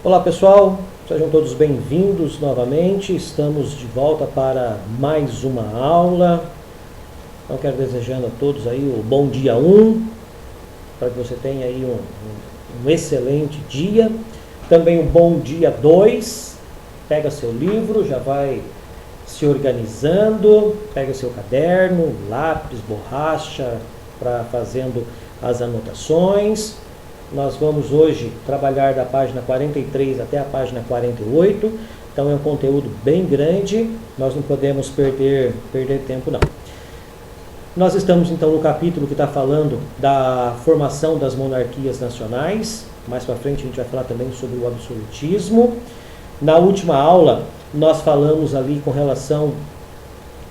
Olá pessoal, sejam todos bem-vindos novamente. Estamos de volta para mais uma aula. Então quero desejando a todos aí o bom dia 1, para que você tenha aí um excelente dia. Também o bom dia 2. Pega seu livro, já vai se organizando, pega seu caderno, lápis, borracha, para fazendo as anotações. Nós vamos hoje trabalhar da página 43 até a página 48, então é um conteúdo bem grande, nós não podemos perder tempo não. Nós estamos então no capítulo que está falando da formação das monarquias nacionais, mais para frente a gente vai falar também sobre o absolutismo. Na última aula nós falamos ali com relação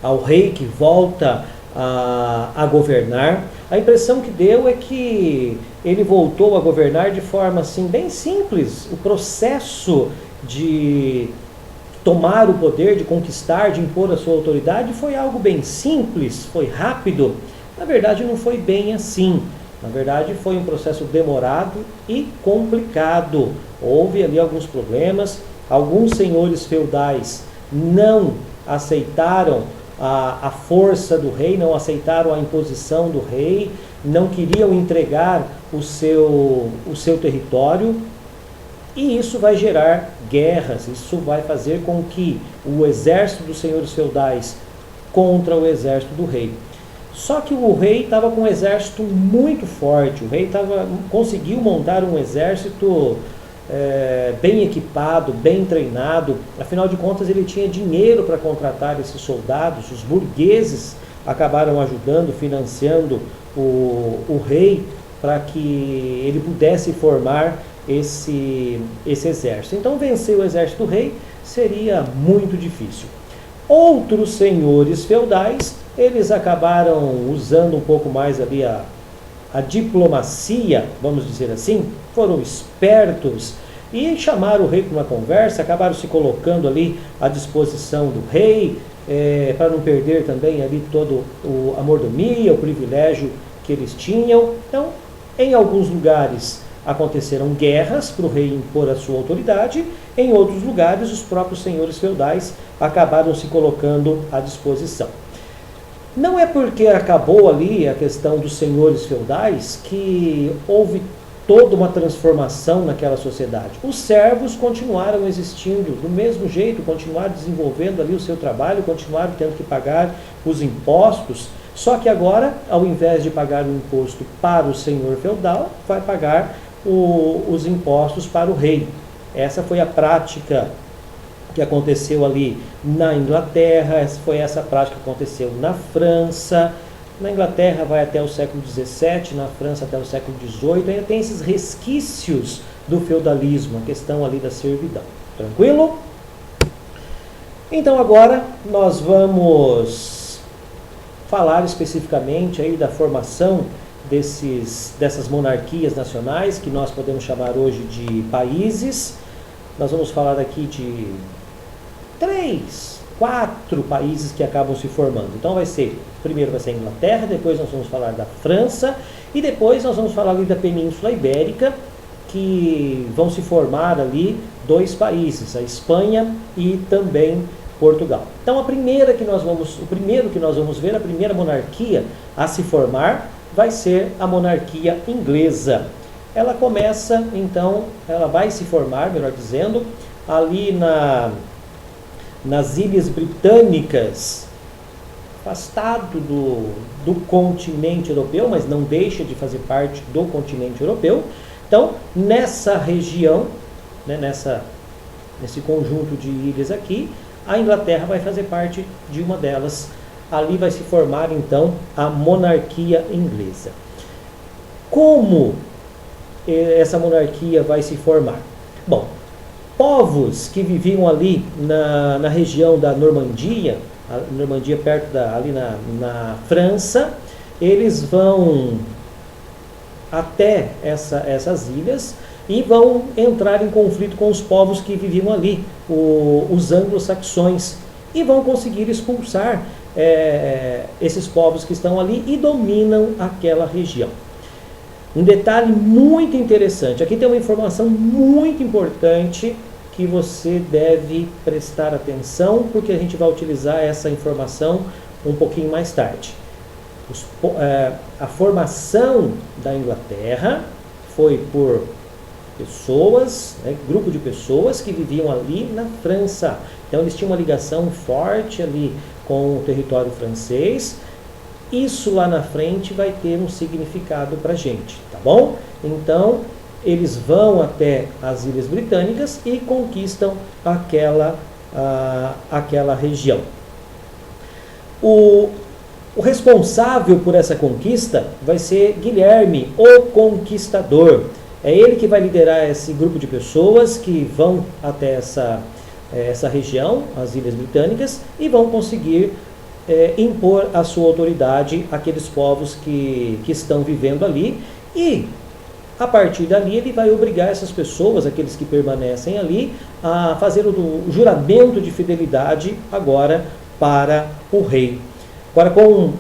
ao rei que volta a governar. A impressão que deu é que ele voltou a governar de forma assim bem simples. O processo de tomar o poder, de conquistar, de impor a sua autoridade foi algo bem simples, foi rápido. Na verdade não foi bem assim. Na verdade foi um processo demorado e complicado. Houve ali alguns problemas. Alguns senhores feudais não aceitaram a força do rei, não aceitaram a imposição do rei, não queriam entregar o seu território, e isso vai gerar guerras, isso vai fazer com que o exército dos senhores feudais contra o exército do rei. Só que o rei estava com um exército muito forte, o rei conseguiu montar um exército bem equipado, bem treinado. Afinal de contas ele tinha dinheiro para contratar esses soldados. Os burgueses acabaram ajudando, financiando o rei para que ele pudesse formar esse exército. Então vencer o exército do rei seria muito difícil. Outros senhores feudais, eles acabaram usando um pouco mais ali a diplomacia, vamos dizer assim, foram espertos e chamaram o rei para uma conversa, acabaram se colocando ali à disposição do rei, para não perder também ali todo a mordomia, o privilégio que eles tinham. Então, em alguns lugares aconteceram guerras para o rei impor a sua autoridade, em outros lugares os próprios senhores feudais acabaram se colocando à disposição. Não é porque acabou ali a questão dos senhores feudais que houve toda uma transformação naquela sociedade. Os servos continuaram existindo do mesmo jeito, continuaram desenvolvendo ali o seu trabalho, continuaram tendo que pagar os impostos, só que agora, ao invés de pagar o imposto para o senhor feudal, vai pagar os impostos para o rei. Essa foi a prática que aconteceu ali na Inglaterra, foi essa prática que aconteceu na França. Na Inglaterra vai até o século XVII, na França até o século XVIII, ainda tem esses resquícios do feudalismo, a questão ali da servidão. Tranquilo? Então agora nós vamos falar especificamente aí da formação dessas monarquias nacionais, que nós podemos chamar hoje de países. Nós vamos falar aqui de 4 países que acabam se formando. Então primeiro vai ser a Inglaterra, depois nós vamos falar da França, e depois nós vamos falar ali da Península Ibérica, que vão se formar ali 2 países, a Espanha e também Portugal. Então o primeiro que nós vamos ver, a primeira monarquia a se formar, vai ser a monarquia inglesa. Ela começa, então, ela vai se formar, melhor dizendo, ali nas Ilhas Britânicas, afastado do continente europeu, mas não deixa de fazer parte do continente europeu. Então, nessa região, né, nesse conjunto de ilhas aqui, a Inglaterra vai fazer parte de uma delas. Ali vai se formar, então, a monarquia inglesa. Como essa monarquia vai se formar? Bom, povos que viviam ali na região da Normandia, perto ali na França, eles vão até essas ilhas e vão entrar em conflito com os povos que viviam ali, os anglo-saxões, e vão conseguir expulsar esses povos que estão ali e dominam aquela região. Um detalhe muito interessante, aqui tem uma informação muito importante que você deve prestar atenção, porque a gente vai utilizar essa informação um pouquinho mais tarde. A formação da Inglaterra foi por pessoas, grupo de pessoas que viviam ali na França. Então eles tinham uma ligação forte ali com o território francês. Isso lá na frente vai ter um significado para a gente, tá bom? Então eles vão até as Ilhas Britânicas e conquistam aquela região. O responsável por essa conquista vai ser Guilherme, o Conquistador. É ele que vai liderar esse grupo de pessoas que vão até essa região, as Ilhas Britânicas, e vão conseguir impor a sua autoridade àqueles povos que estão vivendo ali. E, a partir dali, ele vai obrigar essas pessoas, aqueles que permanecem ali, a fazer o juramento de fidelidade agora para o rei. Agora, com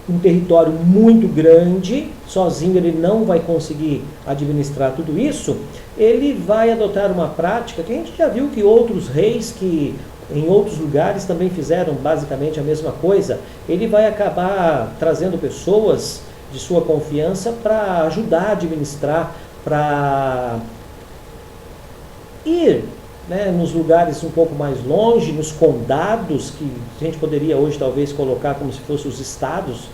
um território muito grande, sozinho ele não vai conseguir administrar tudo isso, ele vai adotar uma prática que a gente já viu que outros reis que em outros lugares também fizeram basicamente a mesma coisa. Ele vai acabar trazendo pessoas de sua confiança para ajudar a administrar, para ir nos lugares um pouco mais longe, nos condados, que a gente poderia hoje talvez colocar como se fossem os estados,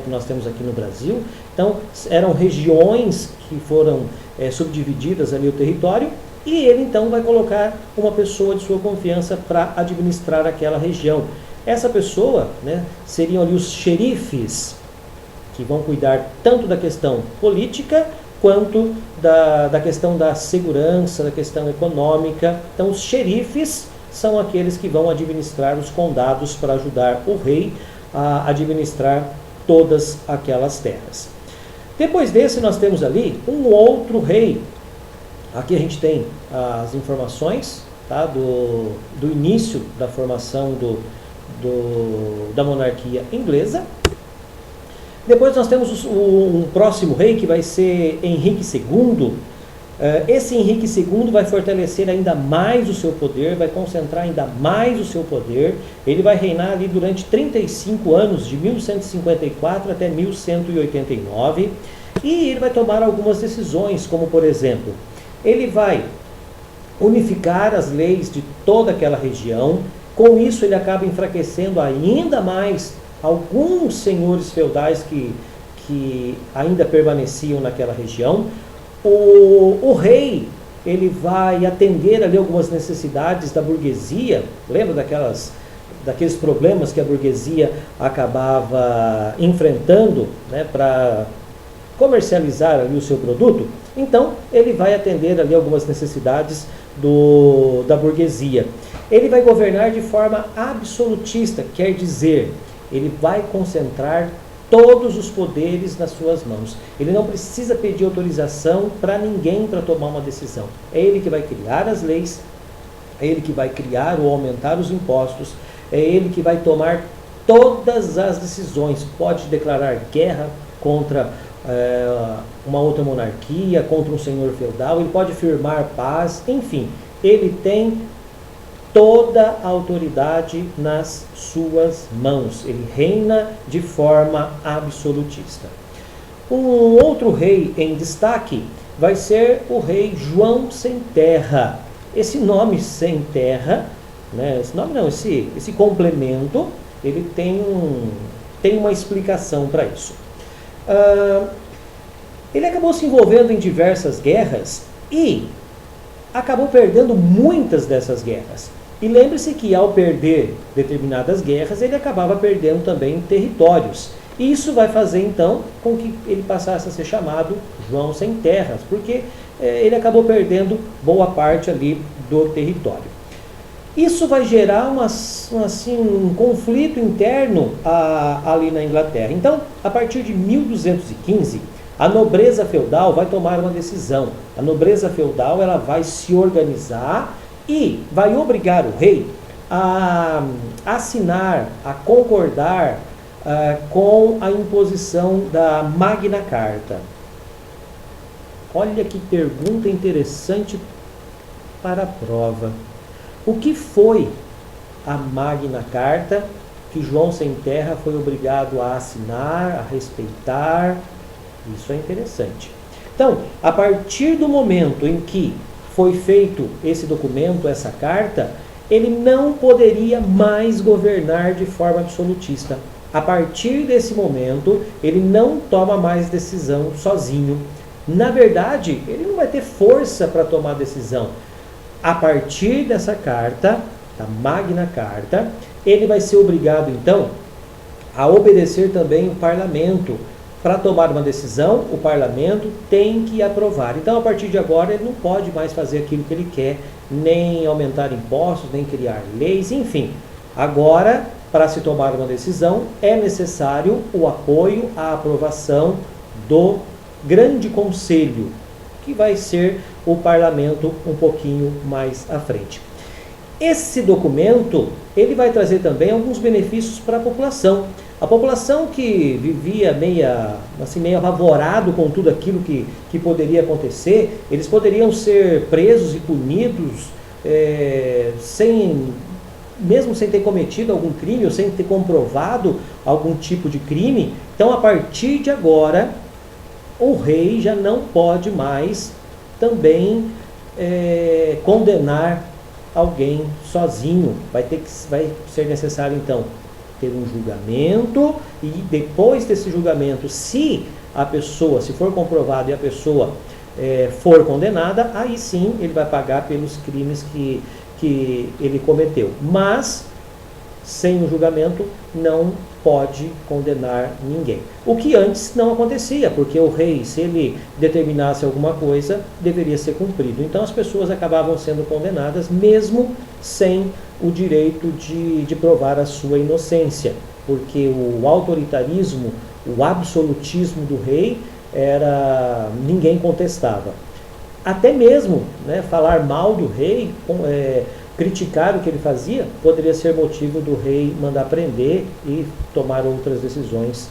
que nós temos aqui no Brasil. Então, eram regiões que foram subdivididas ali o território, e ele então vai colocar uma pessoa de sua confiança para administrar aquela região. Essa pessoa, seriam ali os xerifes, que vão cuidar tanto da questão política, quanto da questão da segurança, da questão econômica. Então, os xerifes são aqueles que vão administrar os condados para ajudar o rei a administrar todas aquelas terras. Depois desse, nós temos ali um outro rei. Aqui a gente tem as informações do início da formação da monarquia inglesa. Depois nós temos um próximo rei, que vai ser Henrique II. Esse Henrique II vai fortalecer ainda mais o seu poder, vai concentrar ainda mais o seu poder. Ele vai reinar ali durante 35 anos, de 1154 até 1189. E ele vai tomar algumas decisões, como por exemplo, ele vai unificar as leis de toda aquela região. Com isso ele acaba enfraquecendo ainda mais alguns senhores feudais que ainda permaneciam naquela região. O rei, ele vai atender ali algumas necessidades da burguesia. Lembra daqueles problemas que a burguesia acabava enfrentando, para comercializar ali o seu produto? Então, ele vai atender ali algumas necessidades da burguesia. Ele vai governar de forma absolutista, quer dizer, ele vai concentrar todos os poderes nas suas mãos. Ele não precisa pedir autorização para ninguém para tomar uma decisão. É ele que vai criar as leis, é ele que vai criar ou aumentar os impostos, é ele que vai tomar todas as decisões. Pode declarar guerra contra uma outra monarquia, contra um senhor feudal, ele pode firmar paz, enfim, ele tem toda a autoridade nas suas mãos. Ele reina de forma absolutista. Um outro rei em destaque vai ser o rei João Sem Terra. Esse nome Sem Terra, esse complemento, ele tem uma explicação para isso. Ele acabou se envolvendo em diversas guerras e acabou perdendo muitas dessas guerras. E lembre-se que ao perder determinadas guerras, ele acabava perdendo também territórios. E isso vai fazer então com que ele passasse a ser chamado João Sem Terras, porque ele acabou perdendo boa parte ali do território. Isso vai gerar um conflito interno ali na Inglaterra. Então, a partir de 1215, a nobreza feudal vai tomar uma decisão. A nobreza feudal ela vai se organizar e vai obrigar o rei a assinar, a concordar com a imposição da Magna Carta. Olha que pergunta interessante para a prova. O que foi a Magna Carta que João Sem Terra foi obrigado a assinar, a respeitar? Isso é interessante. Então, a partir do momento em que foi feito esse documento, essa carta, ele não poderia mais governar de forma absolutista. A partir desse momento, ele não toma mais decisão sozinho. Na verdade, ele não vai ter força para tomar decisão. A partir dessa carta, da Magna Carta, ele vai ser obrigado, então, a obedecer também o parlamento. Para tomar uma decisão, o parlamento tem que aprovar. Então, a partir de agora, ele não pode mais fazer aquilo que ele quer, nem aumentar impostos, nem criar leis, enfim. Agora, para se tomar uma decisão, é necessário o apoio, a aprovação do Grande Conselho, que vai ser o parlamento um pouquinho mais à frente. Esse documento, ele vai trazer também alguns benefícios para a população. A população que vivia meio apavorado com tudo aquilo que poderia acontecer, eles poderiam ser presos e punidos mesmo sem ter cometido algum crime ou sem ter comprovado algum tipo de crime. Então, a partir de agora, o rei já não pode mais também condenar alguém sozinho. Vai ser necessário, então, ter um julgamento, e depois desse julgamento, se for comprovado e a pessoa for condenada, aí sim ele vai pagar pelos crimes que ele cometeu. Mas, sem o julgamento, não pode condenar ninguém. O que antes não acontecia, porque o rei, se ele determinasse alguma coisa, deveria ser cumprido. Então as pessoas acabavam sendo condenadas, mesmo sem o direito de provar a sua inocência, porque o autoritarismo, o absolutismo do rei, ninguém contestava. Até mesmo, falar mal do rei, criticar o que ele fazia, poderia ser motivo do rei mandar prender e tomar outras decisões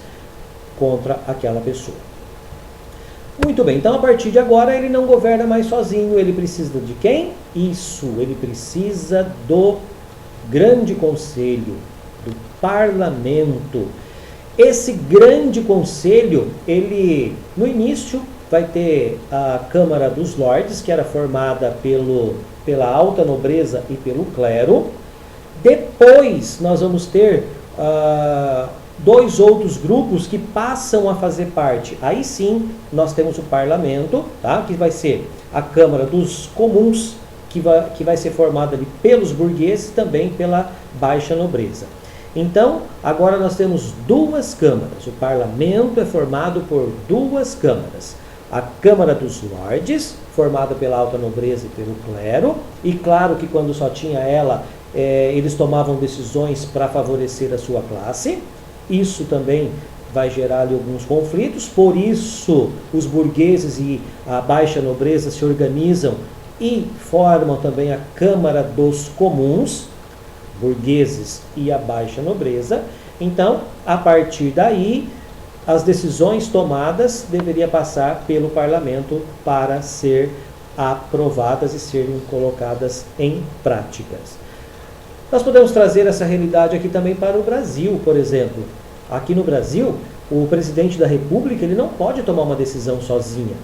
contra aquela pessoa. Muito bem, então a partir de agora ele não governa mais sozinho, ele precisa de quem? Isso, ele precisa do Grande Conselho, do parlamento. Esse Grande Conselho, ele, no início, vai ter a Câmara dos Lordes, que era formada pela alta nobreza e pelo clero. Depois nós vamos ter dois outros grupos que passam a fazer parte. Aí sim nós temos o parlamento, tá? Que vai ser a Câmara dos Comuns, que vai ser formada ali pelos burgueses e também pela baixa nobreza. Então, agora nós temos duas câmaras. O parlamento é formado por duas câmaras. A Câmara dos Lordes, formada pela alta nobreza e pelo clero, e claro que quando só tinha ela, eles tomavam decisões para favorecer a sua classe. Isso também vai gerar ali alguns conflitos, por isso os burgueses e a baixa nobreza se organizam e formam também a Câmara dos Comuns, burgueses e a baixa nobreza. Então, a partir daí, as decisões tomadas deveriam passar pelo parlamento para ser aprovadas e serem colocadas em práticas. Nós podemos trazer essa realidade aqui também para o Brasil, por exemplo. Aqui no Brasil, o presidente da República ele não pode tomar uma decisão sozinho.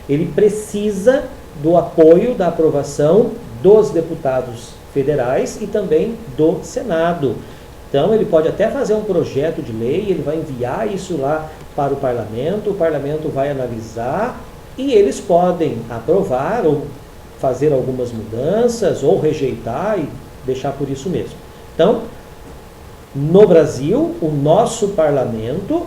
Ele precisa do apoio, da aprovação dos deputados federais e também do Senado. Então, ele pode até fazer um projeto de lei, ele vai enviar isso lá para o parlamento vai analisar e eles podem aprovar ou fazer algumas mudanças ou rejeitar e deixar por isso mesmo. Então, no Brasil, o nosso parlamento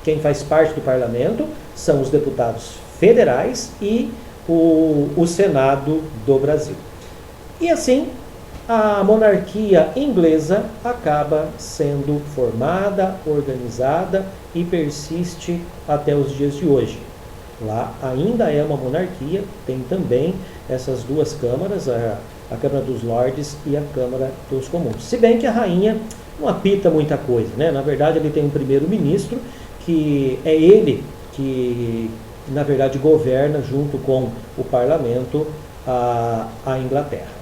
quem faz parte do parlamento são os deputados federais e o Senado do Brasil. E assim, a monarquia inglesa acaba sendo formada, organizada e persiste até os dias de hoje. Lá ainda é uma monarquia, tem também essas duas câmaras, a Câmara dos Lordes e a Câmara dos Comuns. Se bem que a rainha não apita muita coisa, né? Na verdade, ele tem um primeiro-ministro, que é ele que na verdade governa junto com o parlamento a Inglaterra.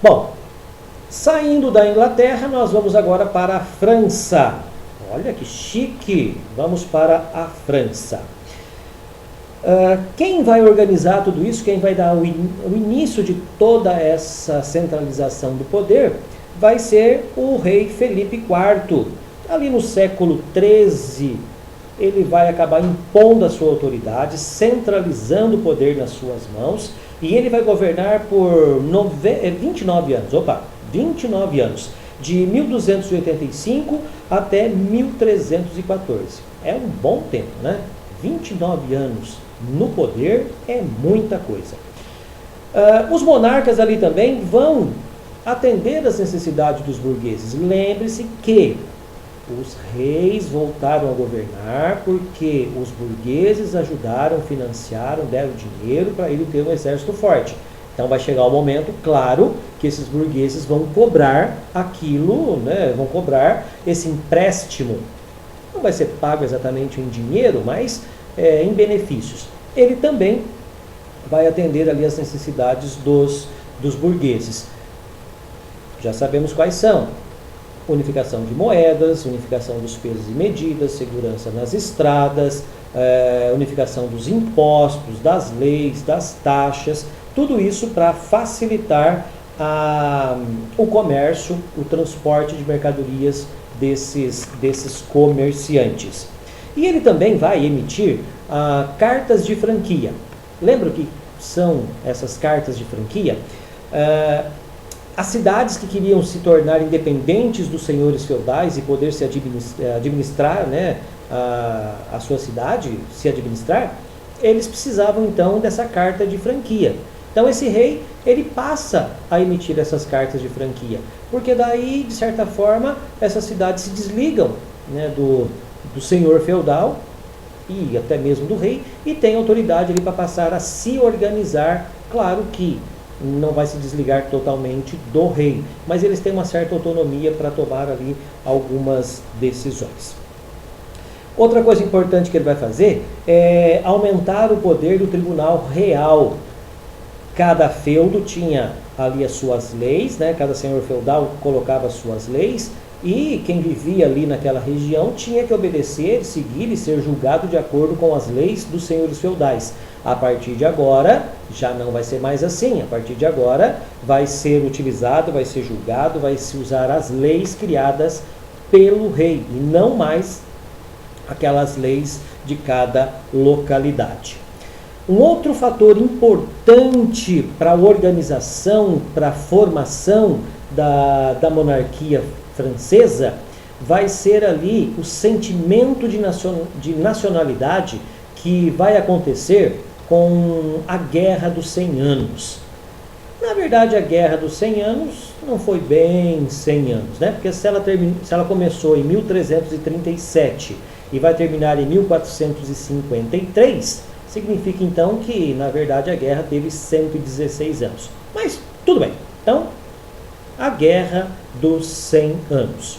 Bom, saindo da Inglaterra, nós vamos agora para a França. Olha que chique! Vamos para a França. Quem vai organizar tudo isso, quem vai dar o início de toda essa centralização do poder, vai ser o rei Felipe IV. Ali no século XIII, ele vai acabar impondo a sua autoridade, centralizando o poder nas suas mãos, e ele vai governar por 29 anos. 29 anos, de 1285 até 1314. É um bom tempo, né? 29 anos no poder é muita coisa. Os monarcas ali também vão atender às necessidades dos burgueses. Lembre-se que os reis voltaram a governar porque os burgueses ajudaram, financiaram, deram dinheiro para ele ter um exército forte. Então vai chegar o momento, claro, que esses burgueses vão cobrar aquilo, né, vão cobrar esse empréstimo. Não vai ser pago exatamente em dinheiro, mas em benefícios. Ele também vai atender ali as necessidades dos burgueses. Já sabemos quais são: unificação de moedas, unificação dos pesos e medidas, segurança nas estradas, unificação dos impostos, das leis, das taxas, tudo isso para facilitar o comércio, o transporte de mercadorias desses comerciantes. E ele também vai emitir cartas de franquia. Lembra o que são essas cartas de franquia? As cidades que queriam se tornar independentes dos senhores feudais e poder se administrar, né, a sua cidade, se administrar, eles precisavam então dessa carta de franquia. Então esse rei, ele passa a emitir essas cartas de franquia, porque daí, de certa forma, essas cidades se desligam, né, do senhor feudal e até mesmo do rei, e tem autoridade ali para passar a se organizar. Claro que não vai se desligar totalmente do rei, mas eles têm uma certa autonomia para tomar ali algumas decisões. Outra coisa importante que ele vai fazer é aumentar o poder do tribunal real. Cada feudo tinha ali as suas leis, né? Cada senhor feudal colocava as suas leis, e quem vivia ali naquela região tinha que obedecer, seguir e ser julgado de acordo com as leis dos senhores feudais. A partir de agora, já não vai ser mais assim. A partir de agora, vai ser utilizado, vai ser julgado, vai se usar as leis criadas pelo rei, e não mais aquelas leis de cada localidade. Um outro fator importante para a organização, para a formação da monarquia francesa, vai ser ali o sentimento de nacionalidade que vai acontecer com a Guerra dos 100 Anos. Na verdade, a Guerra dos 100 Anos não foi bem 100 anos, né? Porque se ela começou em 1337 e vai terminar em 1453, significa então que, na verdade, a guerra teve 116 anos. Mas tudo bem. Então, a Guerra dos 100 Anos.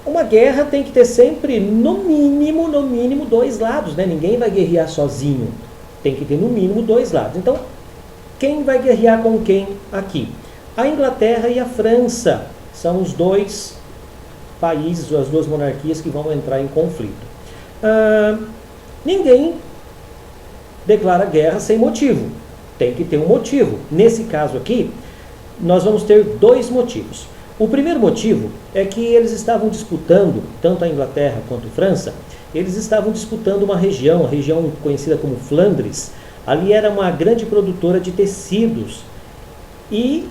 Uma guerra tem que ter sempre, no mínimo, dois lados, né? Ninguém vai guerrear sozinho. Tem que ter, no mínimo, dois lados. Então, quem vai guerrear com quem aqui? A Inglaterra e a França são os dois países, as duas monarquias que vão entrar em conflito. Ninguém declara guerra sem motivo. Tem que ter um motivo. Nesse caso aqui, nós vamos ter dois motivos. O primeiro motivo é que eles estavam disputando, tanto a Inglaterra quanto a França, eles estavam disputando uma região, a região conhecida como Flandres. Ali era uma grande produtora de tecidos e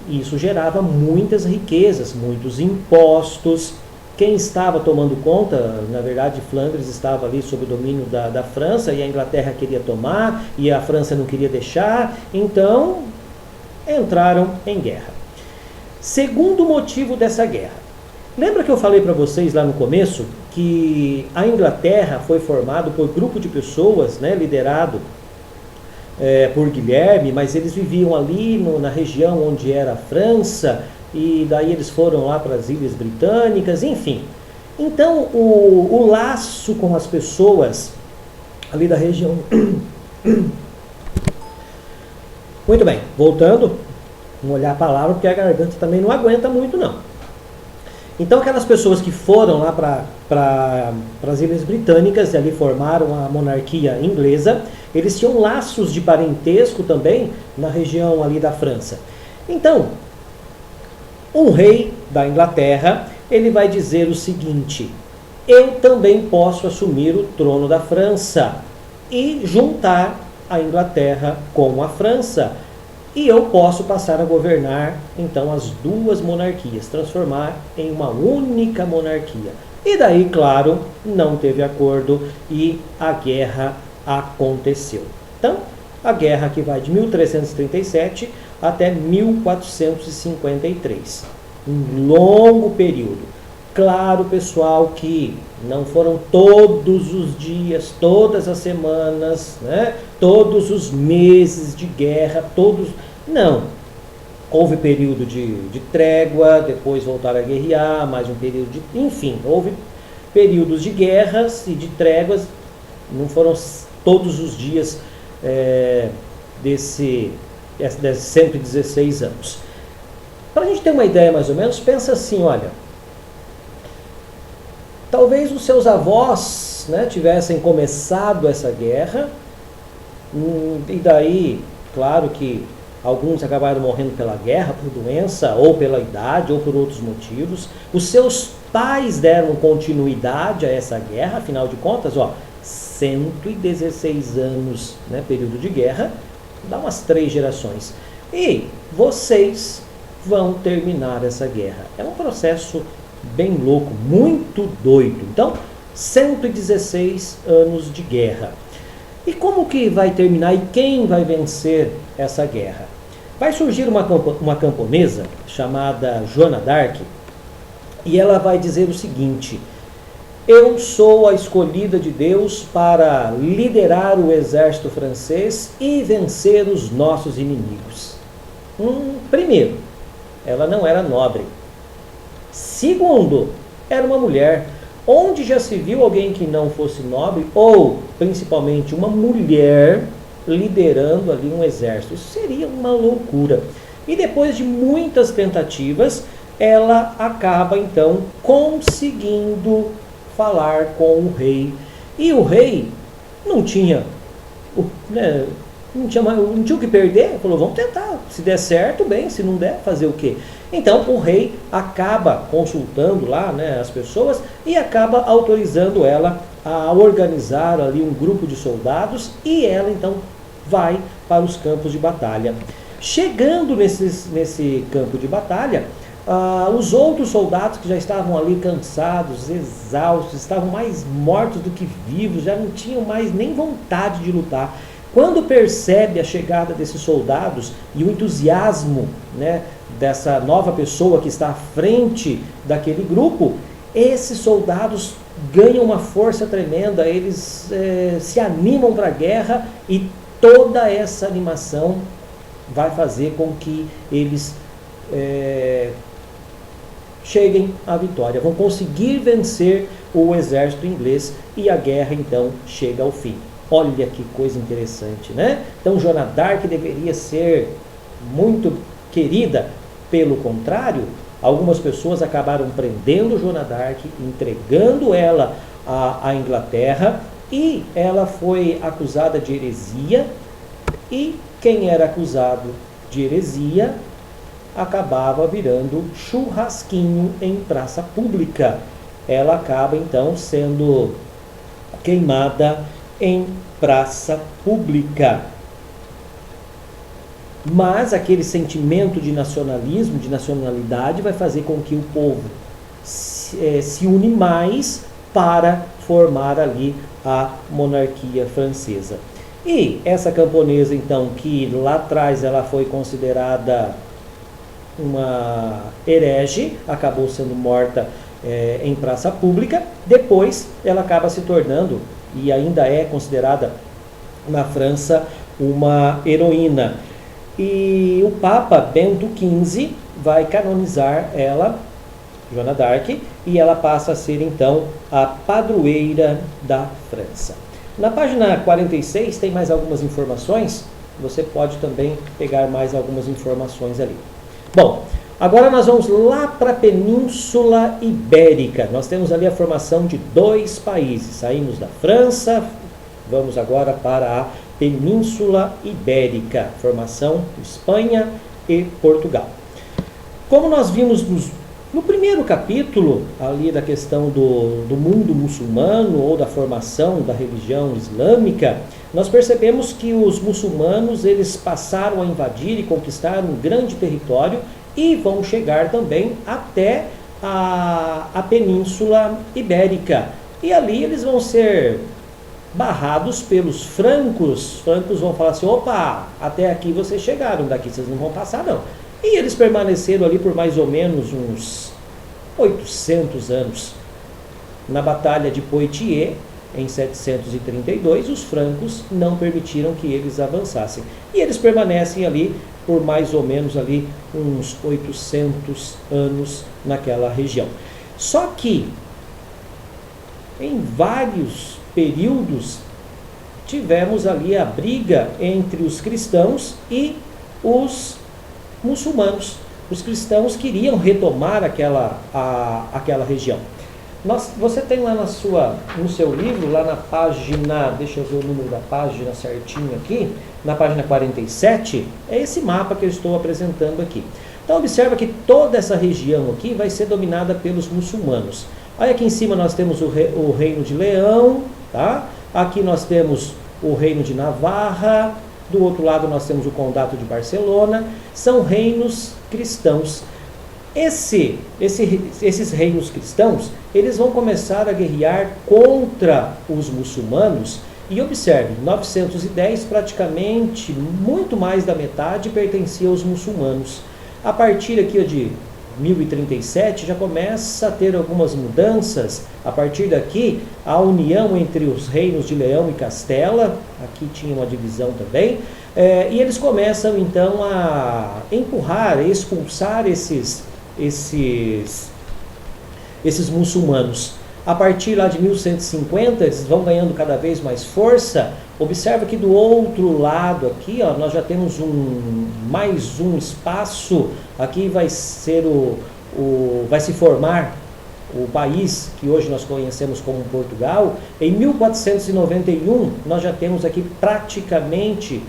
isso gerava muitas riquezas, muitos impostos. Quem estava tomando conta, na verdade, Flandres estava ali sob o domínio da França, e a Inglaterra queria tomar e a França não queria deixar, então entraram em guerra. Segundo motivo dessa guerra. Lembra que eu falei para vocês lá no começo que a Inglaterra foi formada por grupo de pessoas, né, liderado por Guilherme, mas eles viviam ali na região onde era a França, e daí eles foram lá para as Ilhas Britânicas, enfim. Então, o laço com as pessoas ali da região... Muito bem, voltando, vamos olhar a palavra, porque a garganta também não aguenta muito, não. Então, aquelas pessoas que foram lá para as Ilhas Britânicas e ali formaram a monarquia inglesa, eles tinham laços de parentesco também na região ali da França. Então, um rei da Inglaterra, ele vai dizer o seguinte: eu também posso assumir o trono da França e juntar a Inglaterra com a França. E eu posso passar a governar, então, as duas monarquias, transformar em uma única monarquia. E daí, claro, não teve acordo e a guerra aconteceu. Então, a guerra que vai de 1337 até 1453. Um longo período. Claro, pessoal, que não foram todos os dias, todas as semanas, né? Todos os meses de guerra, todos... Não. Houve período de trégua, depois voltaram a guerrear, mais um período de... Enfim, houve períodos de guerras e de tréguas, não foram todos os dias desses 116 anos. Para a gente ter uma ideia mais ou menos, pensa assim, olha... Talvez os seus avós, né, tivessem começado essa guerra, e daí, claro que alguns acabaram morrendo pela guerra, por doença, ou pela idade, ou por outros motivos. Os seus pais deram continuidade a essa guerra, afinal de contas, 116 anos, né, período de guerra, dá umas 3 gerações. E vocês vão terminar essa guerra. É um processo bem louco, muito doido. Então, 116 anos de guerra. E como que vai terminar e quem vai vencer essa guerra? Vai surgir uma camponesa chamada Joana d'Arc e ela vai dizer o seguinte: eu sou a escolhida de Deus para liderar o exército francês e vencer os nossos inimigos. Primeiro, ela não era nobre. Segundo, era uma mulher. Onde já se viu alguém que não fosse nobre, ou principalmente uma mulher liderando ali um exército? Isso seria uma loucura. E depois de muitas tentativas, ela acaba então conseguindo falar com o rei. E o rei não tinha o que perder, falou, vamos tentar, se der certo, bem, se não der, fazer o quê? Então o rei acaba consultando lá, né, as pessoas e acaba autorizando ela a organizar ali um grupo de soldados e ela então vai para os campos de batalha. Chegando nesse campo de batalha, os outros soldados que já estavam ali cansados, exaustos, estavam mais mortos do que vivos, já não tinham mais nem vontade de lutar. Quando percebe a chegada desses soldados e o entusiasmo, né, dessa nova pessoa que está à frente daquele grupo, esses soldados ganham uma força tremenda, eles se animam para a guerra e toda essa animação vai fazer com que eles cheguem à vitória, vão conseguir vencer o exército inglês e a guerra então chega ao fim. Olha que coisa interessante, né? Então, Joana d'Arc deveria ser muito querida. Pelo contrário, algumas pessoas acabaram prendendo Joana d'Arc, entregando ela à Inglaterra, e ela foi acusada de heresia, e quem era acusado de heresia acabava virando churrasquinho em praça pública. Ela acaba, então, sendo queimada em praça pública. Mas aquele sentimento de nacionalismo, de nacionalidade, vai fazer com que o povo se une mais para formar ali a monarquia francesa. E essa camponesa, então, que lá atrás ela foi considerada uma herege, acabou sendo morta em praça pública, depois ela acaba se tornando, e ainda é considerada na França, uma heroína. E o Papa Bento XV vai canonizar ela Joana d'Arc, e ela passa a ser então a padroeira da França. Na página 46 tem mais algumas informações, você pode também pegar mais algumas informações ali. Bom, agora nós vamos lá para a Península Ibérica. Nós temos ali a formação de 2 países. Saímos da França, vamos agora para a Península Ibérica, formação de Espanha e Portugal. Como nós vimos no primeiro capítulo, ali da questão do mundo muçulmano ou da formação da religião islâmica, nós percebemos que os muçulmanos eles passaram a invadir e conquistar um grande território e vão chegar também até a Península Ibérica. E ali eles vão ser barrados pelos francos. Os francos vão falar assim, opa, até aqui vocês chegaram, daqui vocês não vão passar não. E eles permaneceram ali por mais ou menos uns 800 anos. Na Batalha de Poitiers, em 732, os francos não permitiram que eles avançassem. E eles permanecem ali por mais ou menos ali uns 800 anos naquela região. Só que, em vários períodos, tivemos ali a briga entre os cristãos e os muçulmanos. Os cristãos queriam retomar aquela região. Você tem lá no seu livro, lá na página, deixa eu ver o número da página certinho aqui, na página 47, é esse mapa que eu estou apresentando aqui. Então observa que toda essa região aqui vai ser dominada pelos muçulmanos. Aí aqui em cima nós temos o reino de Leão, tá? Aqui nós temos o reino de Navarra, do outro lado nós temos o condado de Barcelona, são reinos cristãos. Esses reinos cristãos, eles vão começar a guerrear contra os muçulmanos, e observe, 910 praticamente, muito mais da metade pertencia aos muçulmanos. A partir aqui de 1037 já começa a ter algumas mudanças. A partir daqui, a união entre os reinos de Leão e Castela, aqui tinha uma divisão também, e eles começam então a empurrar, a expulsar esses muçulmanos. A partir lá de 1150, eles vão ganhando cada vez mais força. Observa que do outro lado aqui, ó, nós já temos mais um espaço. Aqui vai ser vai se formar o país que hoje nós conhecemos como Portugal. Em 1491, nós já temos aqui praticamente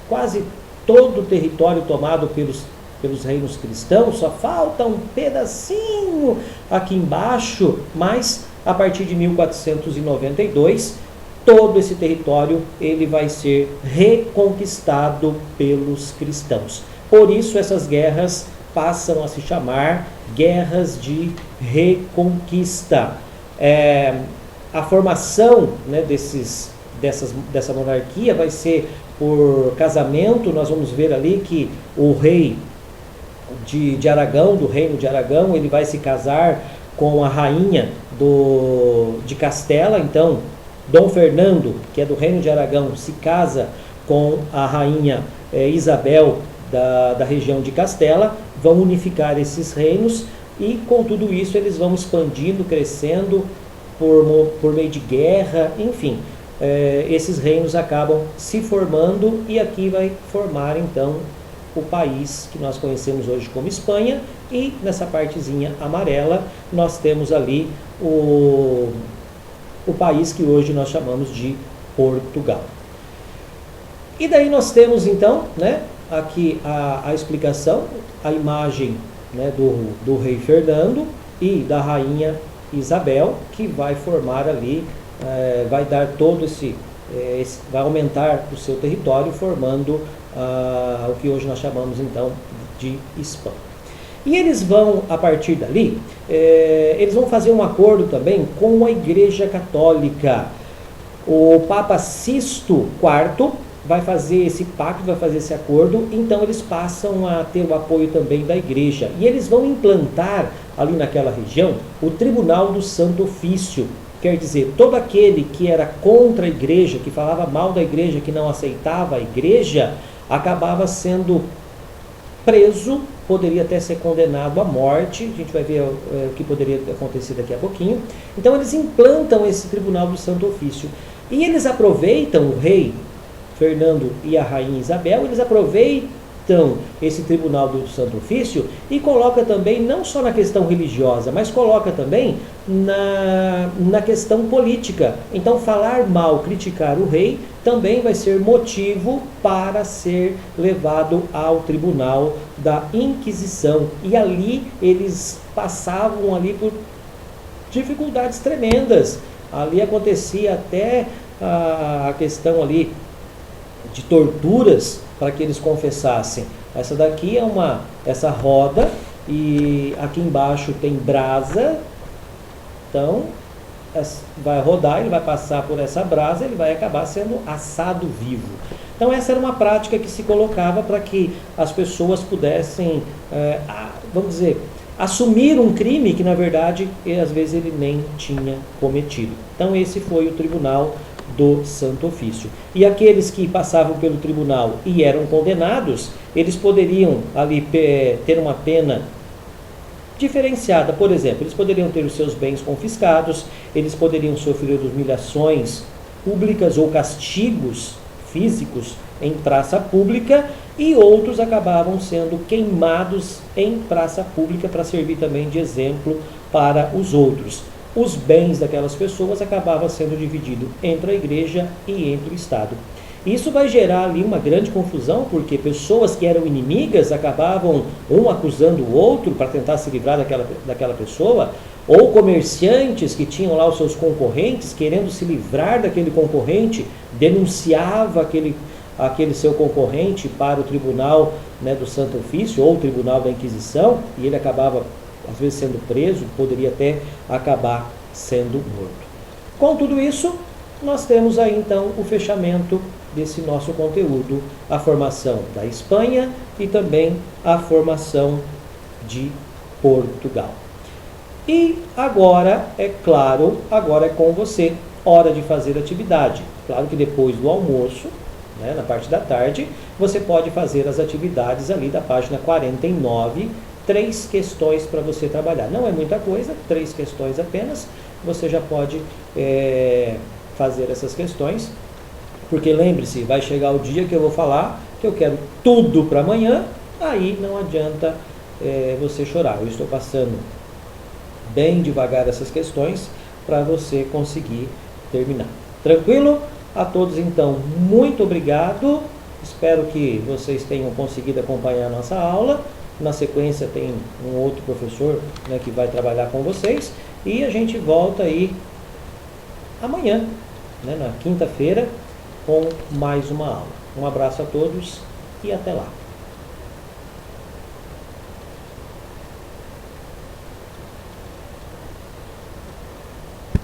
quase todo o território tomado pelos reinos cristãos. Só falta um pedacinho aqui embaixo, mas a partir de 1492, todo esse território ele vai ser reconquistado pelos cristãos. Por isso essas guerras passam a se chamar guerras de reconquista. A formação, né, dessa monarquia vai ser por casamento. Nós vamos ver ali que o rei de Aragão, do reino de Aragão, ele vai se casar com a rainha de Castela. Então Dom Fernando, que é do reino de Aragão, se casa com a rainha Isabel da região de Castela, vão unificar esses reinos, e com tudo isso eles vão expandindo, crescendo por meio de guerra, enfim, esses reinos acabam se formando, e aqui vai formar então o país que nós conhecemos hoje como Espanha. E nessa partezinha amarela nós temos ali o país que hoje nós chamamos de Portugal. E daí nós temos então, né, aqui a explicação, a imagem, né, do rei Fernando e da rainha Isabel, que vai formar ali, vai dar todo vai aumentar o seu território, formando o que hoje nós chamamos então de Espanha. E eles vão, a partir dali, eles vão fazer um acordo também com a Igreja Católica. O Papa Sisto IV vai fazer esse pacto, vai fazer esse acordo, então eles passam a ter o apoio também da Igreja. E eles vão implantar ali naquela região o Tribunal do Santo Ofício. Quer dizer, todo aquele que era contra a Igreja, que falava mal da Igreja, que não aceitava a Igreja, acabava sendo preso poderia até ser condenado à morte. A gente vai ver o que poderia acontecer daqui a pouquinho. Então eles implantam esse Tribunal do Santo Ofício. E eles aproveitam, o rei Fernando e a rainha Isabel, eles aproveitam esse Tribunal do Santo Ofício e coloca também, não só na questão religiosa, mas coloca também na questão política. Então falar mal, criticar o rei, também vai ser motivo para ser levado ao Tribunal da Inquisição. E ali eles passavam ali por dificuldades tremendas. Ali acontecia até a questão ali de torturas para que eles confessassem. Essa daqui é essa roda e aqui embaixo tem brasa. Então vai rodar, ele vai passar por essa brasa, ele vai acabar sendo assado vivo. Então essa era uma prática que se colocava para que as pessoas pudessem, vamos dizer, assumir um crime que na verdade às vezes ele nem tinha cometido. Então esse foi o Tribunal do Santo Ofício. E aqueles que passavam pelo tribunal e eram condenados, eles poderiam ali ter uma pena diferenciada. Por exemplo, eles poderiam ter os seus bens confiscados, eles poderiam sofrer humilhações públicas ou castigos físicos em praça pública, e outros acabavam sendo queimados em praça pública para servir também de exemplo para os outros. Os bens daquelas pessoas acabavam sendo divididos entre a igreja e entre o Estado. Isso vai gerar ali uma grande confusão, porque pessoas que eram inimigas acabavam um acusando o outro para tentar se livrar daquela pessoa, ou comerciantes que tinham lá os seus concorrentes, querendo se livrar daquele concorrente, denunciava aquele seu concorrente para o Tribunal, né, do Santo Ofício ou o Tribunal da Inquisição, e ele acabava às vezes sendo preso, poderia até acabar sendo morto. Com tudo isso, nós temos aí então o fechamento desse nosso conteúdo, a formação da Espanha e também a formação de Portugal. E agora, é claro, agora é com você, hora de fazer atividade. Claro que depois do almoço, né, na parte da tarde, você pode fazer as atividades ali da página 49, 3 questões para você trabalhar. Não é muita coisa, 3 questões apenas. Você já pode fazer essas questões, porque lembre-se, vai chegar o dia que eu vou falar que eu quero tudo para amanhã, aí não adianta você chorar. Eu estou passando bem devagar essas questões para você conseguir terminar. Tranquilo? A todos então, muito obrigado. Espero que vocês tenham conseguido acompanhar a nossa aula. Na sequência tem um outro professor, né, que vai trabalhar com vocês, e a gente volta aí amanhã, né, na quinta-feira, com mais uma aula. Um abraço a todos e até lá.